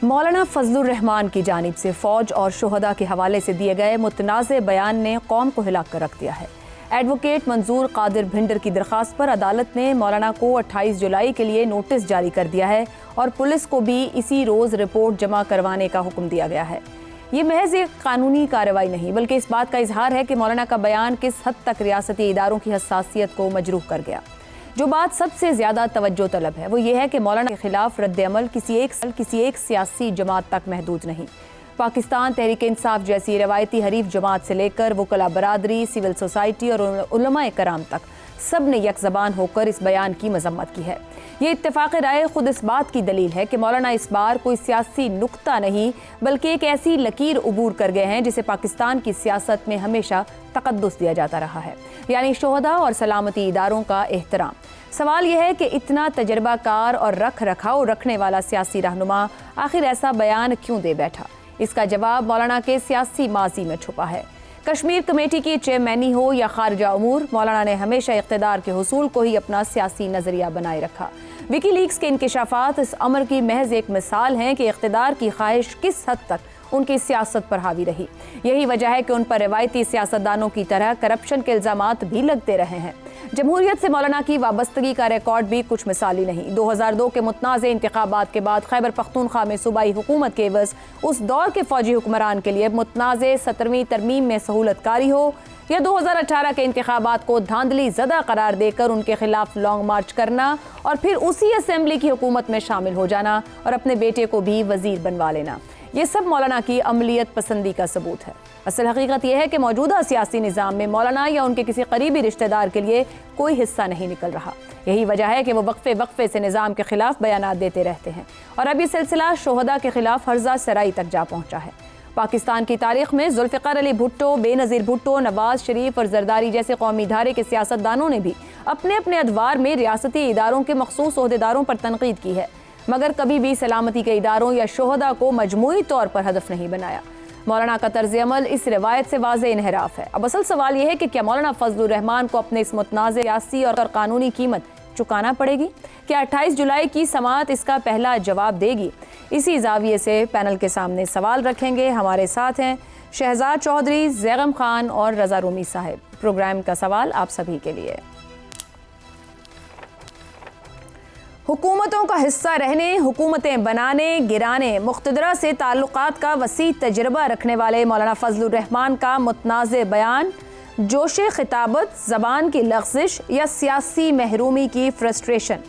مولانا فضل الرحمان کی جانب سے فوج اور شہداء کے حوالے سے دیے گئے متنازع بیان نے قوم کو ہلا کر رکھ دیا ہے۔ ایڈوکیٹ منظور قادر بھنڈر کی درخواست پر عدالت نے مولانا کو 28 جولائی کے لیے نوٹس جاری کر دیا ہے اور پولیس کو بھی اسی روز رپورٹ جمع کروانے کا حکم دیا گیا ہے۔ یہ محض ایک قانونی کارروائی نہیں بلکہ اس بات کا اظہار ہے کہ مولانا کا بیان کس حد تک ریاستی اداروں کی حساسیت کو مجروح کر گیا۔ جو بات سب سے زیادہ توجہ طلب ہے وہ یہ ہے کہ مولانا کے خلاف رد عمل کسی ایک سیاسی جماعت تک محدود نہیں۔ پاکستان تحریک انصاف جیسی روایتی حریف جماعت سے لے کر وکلاء برادری، سول سوسائٹی اور علماء کرام تک سب نے یک زبان ہو کر اس بیان کی مذمت کی ہے۔ یہ اتفاق رائے خود اس بات کی دلیل ہے کہ مولانا اس بار کوئی سیاسی نقطہ نہیں بلکہ ایک ایسی لکیر عبور کر گئے ہیں جسے پاکستان کی سیاست میں ہمیشہ تقدس دیا جاتا رہا ہے، یعنی شہداء اور سلامتی اداروں کا احترام۔ سوال یہ ہے کہ اتنا تجربہ کار اور رکھ رکھاؤ رکھنے والا سیاسی رہنما آخر ایسا بیان کیوں دے بیٹھا؟ اس کا جواب مولانا کے سیاسی ماضی میں چھپا ہے۔ کشمیر کمیٹی کی چیئرمینی ہو یا خارجہ امور، مولانا نے ہمیشہ اقتدار کے حصول کو ہی اپنا سیاسی نظریہ بنائے رکھا۔ وکی لیکس کے انکشافات اس امر کی محض ایک مثال ہیں کہ اقتدار کی خواہش کس حد تک ان کی سیاست پر حاوی رہی۔ یہی وجہ ہے کہ ان پر روایتی سیاستدانوں کی طرح کرپشن کے الزامات بھی لگتے رہے ہیں۔ جمہوریت سے مولانا کی وابستگی کا ریکارڈ بھی کچھ مثالی نہیں۔ 2002 کے متنازع انتخابات کے بعد خیبر پختونخوا میں صوبائی حکومت کے عوض اس دور کے فوجی حکمران کے لیے متنازع 17ویں ترمیم میں سہولت کاری ہو، یا 2018 کے انتخابات کو دھاندلی زدہ قرار دے کر ان کے خلاف لانگ مارچ کرنا اور پھر اسی اسمبلی کی حکومت میں شامل ہو جانا اور اپنے بیٹے کو بھی وزیر بنوا لینا، یہ سب مولانا کی عملیت پسندی کا ثبوت ہے۔ اصل حقیقت یہ ہے کہ موجودہ سیاسی نظام میں مولانا یا ان کے کسی قریبی رشتہ دار کے لیے کوئی حصہ نہیں نکل رہا۔ یہی وجہ ہے کہ وہ وقفے سے نظام کے خلاف بیانات دیتے رہتے ہیں، اور اب یہ سلسلہ شہداء کے خلاف ہرزہ سرائی تک جا پہنچا ہے۔ پاکستان کی تاریخ میں ذوالفقار علی بھٹو، بے نظیر بھٹو، نواز شریف اور زرداری جیسے قومی دھارے کے سیاستدانوں نے بھی اپنے اپنے ادوار میں ریاستی اداروں کے مخصوص عہدیداروں پر تنقید کی ہے، مگر کبھی بھی سلامتی کے اداروں یا شہداء کو مجموعی طور پر ہدف نہیں بنایا۔ مولانا کا طرز عمل اس روایت سے واضح انحراف ہے۔ اب اصل سوال یہ ہے کہ کیا مولانا فضل الرحمان کو اپنے اس متنازع سیاسی اور قانونی قیمت چکانا پڑے گی؟ کیا 28 جولائی کی سماعت اس کا پہلا جواب دے گی؟ اسی زاویے سے پینل کے سامنے سوال رکھیں گے۔ ہمارے ساتھ ہیں شہزاد چودھری، زیغم خان اور رضا رومی صاحب۔ پروگرام کا سوال آپ سبھی کے لیے۔ حکومتوں کا حصہ رہنے، حکومتیں بنانے، گرانے، مقتدرہ سے تعلقات کا وسیع تجربہ رکھنے والے مولانا فضل الرحمان کا متنازع بیان جوش خطابت، زبان کی لغزش یا سیاسی محرومی کی فرسٹریشن؟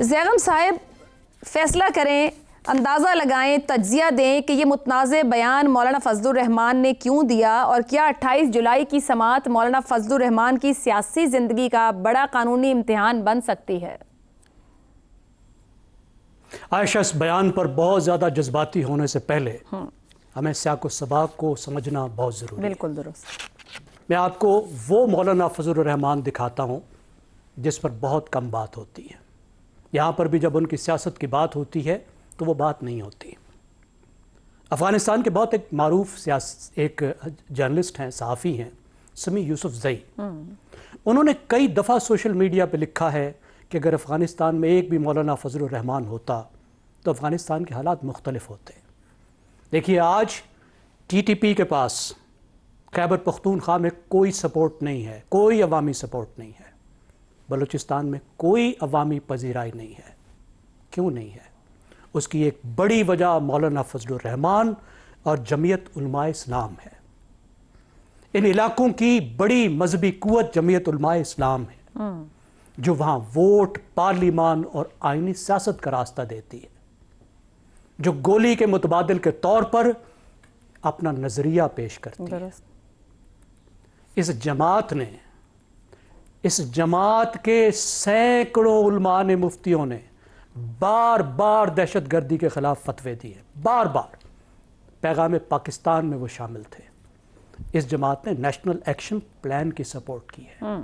زیغم صاحب فیصلہ کریں، اندازہ لگائیں، تجزیہ دیں کہ یہ متنازع بیان مولانا فضل الرحمان نے کیوں دیا، اور کیا 28 جولائی کی سماعت مولانا فضل الرحمان کی سیاسی زندگی کا بڑا قانونی امتحان بن سکتی ہے؟ عائشہ، اس بیان پر بہت زیادہ جذباتی ہونے سے پہلے ہمیں سیاق و سباق کو سمجھنا بہت ضروری ہے۔ بالکل درست۔ میں آپ کو وہ مولانا فضل الرحمان دکھاتا ہوں جس پر بہت کم بات ہوتی ہے۔ یہاں پر بھی جب ان کی سیاست کی بات ہوتی ہے تو وہ بات نہیں ہوتی۔ افغانستان کے بہت ایک معروف ایک جرنلسٹ ہیں، صحافی ہیں، سمیع یوسف زئی۔ انہوں نے کئی دفعہ سوشل میڈیا پہ لکھا ہے کہ اگر افغانستان میں ایک بھی مولانا فضل الرحمان ہوتا تو افغانستان کے حالات مختلف ہوتے۔ دیکھیے، آج ٹی ٹی پی کے پاس خیبر پختونخوا میں کوئی سپورٹ نہیں ہے، کوئی عوامی سپورٹ نہیں ہے۔ بلوچستان میں کوئی عوامی پذیرائی نہیں ہے۔ کیوں نہیں ہے؟ اس کی ایک بڑی وجہ مولانا فضل الرحمان اور جمعیت علماء اسلام ہے۔ ان علاقوں کی بڑی مذہبی قوت جمعیت علماء اسلام ہے، جو وہاں ووٹ، پارلیمان اور آئینی سیاست کا راستہ دیتی ہے، جو گولی کے متبادل کے طور پر اپنا نظریہ پیش کرتی ہے۔ اس جماعت کے سینکڑوں علماء نے، مفتیوں نے بار بار دہشت گردی کے خلاف فتوے دیے، بار بار پیغام پاکستان میں وہ شامل تھے۔ اس جماعت نے نیشنل ایکشن پلان کی سپورٹ کی ہے،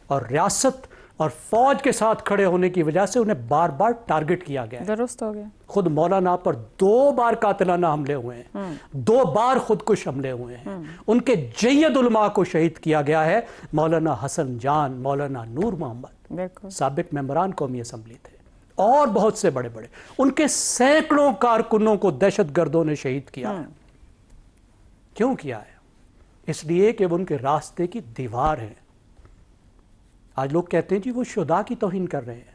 اور ریاست اور فوج کے ساتھ کھڑے ہونے کی وجہ سے انہیں بار بار ٹارگٹ کیا گیا ہے۔ درست ہو گیا۔ خود مولانا پر 2 بار قاتلانہ حملے ہوئے ہیں، 2 بار خودکش حملے ہوئے ہیں۔ ان کے جید علماء کو شہید کیا گیا ہے۔ مولانا حسن جان، مولانا نور محمد سابق ممبران قومی اسمبلی تھے، اور بہت سے بڑے بڑے، ان کے سینکڑوں کارکنوں کو دہشت گردوں نے شہید کیا ہے۔ کیوں کیا ہے؟ اس لیے کہ وہ ان کے راستے کی دیوار ہیں۔ آج لوگ کہتے ہیں جی وہ شہداء کی توہین کر رہے ہیں۔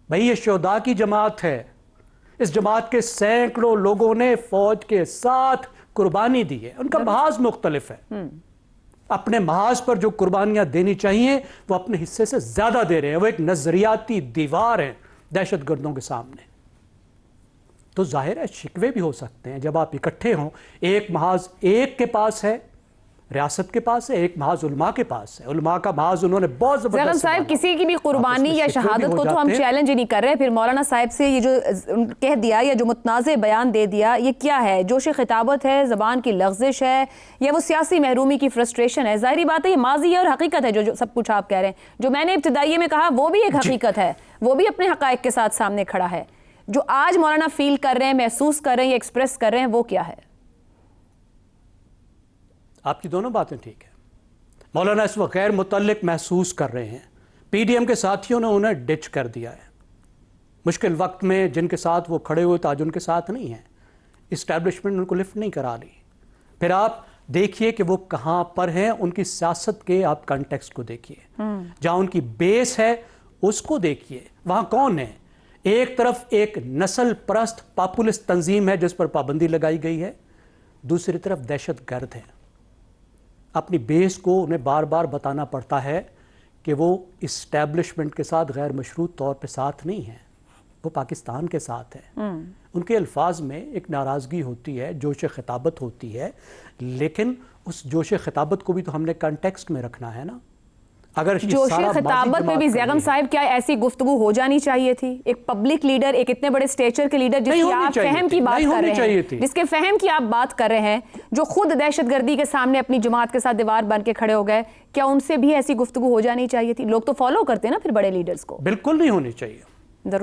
بھئی یہ شہداء کی جماعت ہے، اس جماعت کے سینکڑوں لوگوں نے فوج کے ساتھ قربانی دی ہے، ان کا محاذ مختلف ہے۔ اپنے محاذ پر جو قربانیاں دینی چاہیے وہ اپنے حصے سے زیادہ دے رہے ہیں، وہ ایک نظریاتی دیوار ہیں دہشت گردوں کے سامنے۔ تو ظاہر ہے شکوے بھی ہو سکتے ہیں جب آپ اکٹھے ہوں، ایک محاذ ایک کے پاس ہے، ریاست کے پاس ہے، ایک محاذ علماء کے پاس ہے، علماء کا محاذ انہوں نے بہت زبردست زیغم صاحب کسی کی بھی قربانی یا شہادت کو تو ہم چیلنج ہی نہیں کر رہے، پھر مولانا صاحب سے یہ جو کہہ دیا یا جو متنازع بیان دے دیا یہ کیا ہے؟ جوش خطابت ہے، زبان کی لغزش ہے، یا وہ سیاسی محرومی کی فرسٹریشن ہے؟ ظاہری بات ہے یہ ماضی ہے اور حقیقت ہے جو سب کچھ آپ کہہ رہے ہیں۔ جو میں نے ابتدائیے میں کہا وہ بھی ایک حقیقت ہے، وہ بھی اپنے حقائق کے ساتھ سامنے کھڑا ہے۔ جو آج مولانا فیل کر رہے ہیں، محسوس کر رہے ہیں یا ایکسپریس کر رہے ہیں، وہ کیا ہے؟ آپ کی دونوں باتیں ٹھیک ہیں۔ مولانا اس وقت غیر متعلق محسوس کر رہے ہیں، پی ڈی ایم کے ساتھیوں نے انہیں ڈچ کر دیا ہے۔ مشکل وقت میں جن کے ساتھ وہ کھڑے ہوئے تھے آج ان کے ساتھ نہیں ہیں، اسٹیبلشمنٹ ان کو لفٹ نہیں کرا لی۔ پھر آپ دیکھیے کہ وہ کہاں پر ہیں، ان کی سیاست کے آپ کنٹیکسٹ کو دیکھیے، جہاں ان کی بیس ہے اس کو دیکھیے، وہاں کون ہے؟ ایک طرف ایک نسل پرست پاپولسٹ تنظیم ہے جس پر پابندی لگائی گئی ہے، دوسری طرف دہشت گرد ہیں۔ اپنی بیس کو انہیں بار بار بتانا پڑتا ہے کہ وہ اسٹیبلشمنٹ کے ساتھ غیر مشروط طور پہ ساتھ نہیں ہیں، وہ پاکستان کے ساتھ ہیں۔ ان کے الفاظ میں ایک ناراضگی ہوتی ہے، جوش خطابت ہوتی ہے، لیکن اس جوش خطابت کو بھی تو ہم نے کنٹیکسٹ میں رکھنا ہے نا۔ اگر جوش خطابت میں بھی زیغم صاحب کیا ایسی گفتگو ہو جانی چاہیے تھی؟ ایک پبلک لیڈر، ایک اتنے بڑے سٹیچر کے لیڈر جس کی آپ فہم کی بات کر رہے ہیں، جس کے فہم کی آپ بات کر رہے ہیں، جو خود دہشت گردی کے سامنے اپنی جماعت کے ساتھ دیوار بن کے کھڑے ہو گئے، کیا ان سے بھی ایسی گفتگو ہو جانی چاہیے تھی؟ لوگ تو فالو کرتے ہیں نا پھر بڑے لیڈرز کو۔ بالکل نہیں ہونی چاہیے،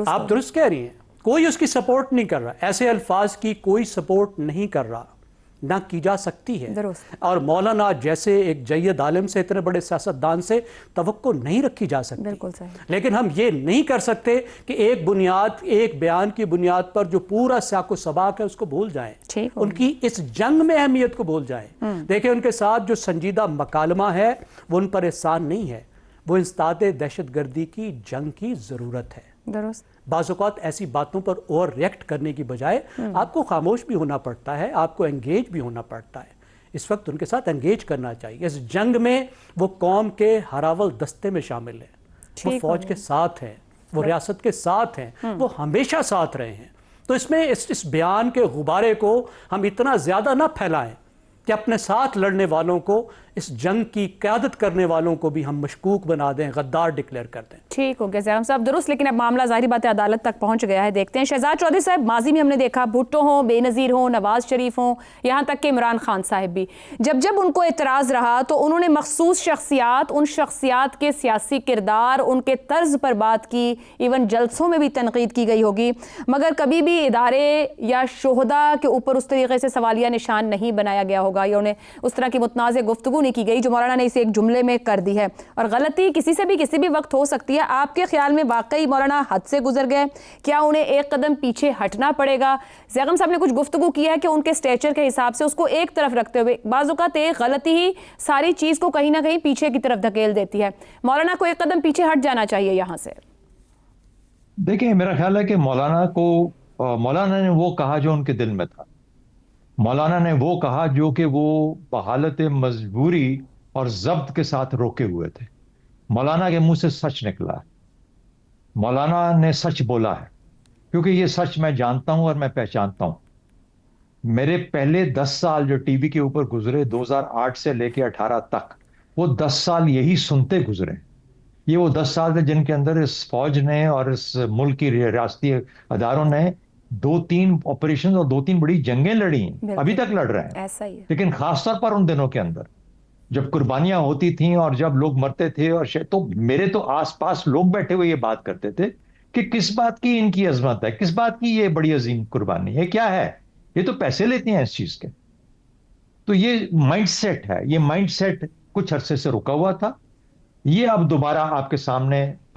آپ درست کہہ رہی ہیں، کوئی اس کی سپورٹ نہیں کر رہا، ایسے الفاظ کی کوئی سپورٹ نہیں کر رہا، نہ کی جا سکتی ہے۔ اور مولانا جیسے ایک جید عالم سے، اتنے بڑے سیاستدان سے توقع نہیں رکھی جا سکتی۔ بالکل صحیح۔ لیکن ہم یہ نہیں کر سکتے کہ ایک بیان کی بنیاد پر جو پورا سیاق و سباق ہے اس کو بھول جائیں، ان کی اس جنگ میں اہمیت کو بھول جائیں۔ دیکھیں ان کے ساتھ جو سنجیدہ مکالمہ ہے وہ ان پر احسان نہیں ہے، وہ انسداد دہشت گردی کی جنگ کی ضرورت ہے۔ درست۔ بعض اوقات ایسی باتوں پر اوور ریئیکٹ کرنے کی بجائے آپ کو خاموش بھی ہونا پڑتا ہے، آپ کو انگیج بھی ہونا پڑتا ہے۔ اس وقت ان کے ساتھ انگیج کرنا چاہیے۔ اس جنگ میں وہ قوم کے ہراول دستے میں شامل ہیں، وہ فوج کے ساتھ ہیں، وہ ریاست کے ساتھ ہیں، وہ ہمیشہ ساتھ رہے ہیں۔ تو اس میں اس بیان کے غبارے کو ہم اتنا زیادہ نہ پھیلائیں کہ اپنے ساتھ لڑنے والوں کو، اس جنگ کی قیادت کرنے والوں کو بھی ہم مشکوک بنا دیں، غدار ڈکلیئر کر دیں۔ ٹھیک ہو گیا زیغم صاحب، درست، لیکن اب معاملہ ظاہری بات ہے عدالت تک پہنچ گیا ہے، دیکھتے ہیں۔ شہزاد چودھری صاحب، ماضی میں ہم نے دیکھا بھٹو ہوں، بے نظیر ہوں، نواز شریف ہوں، یہاں تک کہ عمران خان صاحب بھی، جب ان کو اعتراض رہا تو انہوں نے مخصوص شخصیات، ان شخصیات کے سیاسی کردار، ان کے طرز پر بات کی، ایون جلسوں میں بھی تنقید کی گئی ہوگی، مگر کبھی بھی ادارے یا شہداء کے اوپر اس طریقے سے سوالیہ نشان نہیں بنایا گیا ہوگا، یا انہیں اس طرح کی متنازع گفتگو نہیں کی گئی جو مولانا نے اسے ایک جملے میں کر دی ہے۔ اور غلطی کسی سے بھی کسی بھی وقت ہو سکتی ہے۔ آپ کے خیال میں واقعی مولانا حد سے گزر گئے؟ کیا انہیں ایک قدم پیچھے ہٹنا پڑے گا؟ زیغم صاحب نے کچھ گفتگو کی ہے کہ ان کے سٹیچر کے حساب سے اس کو ایک طرف رکھتے ہوئے بعض اوقات ایک غلطی ہی ساری چیز کو کہیں نہ کہیں پیچھے کی طرف دھکیل دیتی ہے، مولانا کو ایک قدم پیچھے ہٹ جانا چاہیے یہاں سے؟ دیکھیں، میرا خیال ہے کہ مولانا نے وہ کہا جو ان کے دل میں تھا، مولانا نے وہ کہا جو کہ وہ بحالت مجبوری اور ضبط کے ساتھ روکے ہوئے تھے۔ مولانا کے منہ سے سچ نکلا ہے، مولانا نے سچ بولا ہے، کیونکہ یہ سچ میں جانتا ہوں اور میں پہچانتا ہوں۔ میرے پہلے 10 سال جو ٹی وی کے اوپر گزرے 2008 سے لے کے 18 تک، وہ 10 سال یہی سنتے گزرے۔ یہ وہ 10 سال تھے جن کے اندر اس فوج نے اور اس ملک کی ریاستی اداروں نے 2-3 آپریشن اور 2-3 بڑی جنگیں لڑی ہیں، ابھی تک لڑ رہے ہیں۔ ایسا ہی ہے۔ لیکن خاص طور پر ان دنوں کے اندر جب قربانیاں ہوتی تھیں اور جب لوگ مرتے تھے، اور تو میرے تو آس پاس لوگ بیٹھے ہوئے یہ بات کرتے تھے کہ کس بات کی ان کی عظمت ہے، کس بات کی یہ بڑی عظیم قربانی ہے، کیا ہے یہ تو پیسے لیتے ہیں اس چیز کے۔ تو یہ مائنڈ سیٹ ہے، یہ مائنڈ سیٹ کچھ عرصے سے رکا ہوا تھا، یہ اب دوبارہ آپ کے سامنے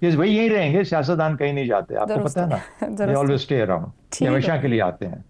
یہ وہی یہیں رہیں گے, سیاستدان کہیں نہیں جاتے, آپ کو درست پتہ ہے ہے، نا, درست ہے۔ they always stay around, ٹھیک یہ ہے۔ ہمیشہ کے لیے آتے ہیں.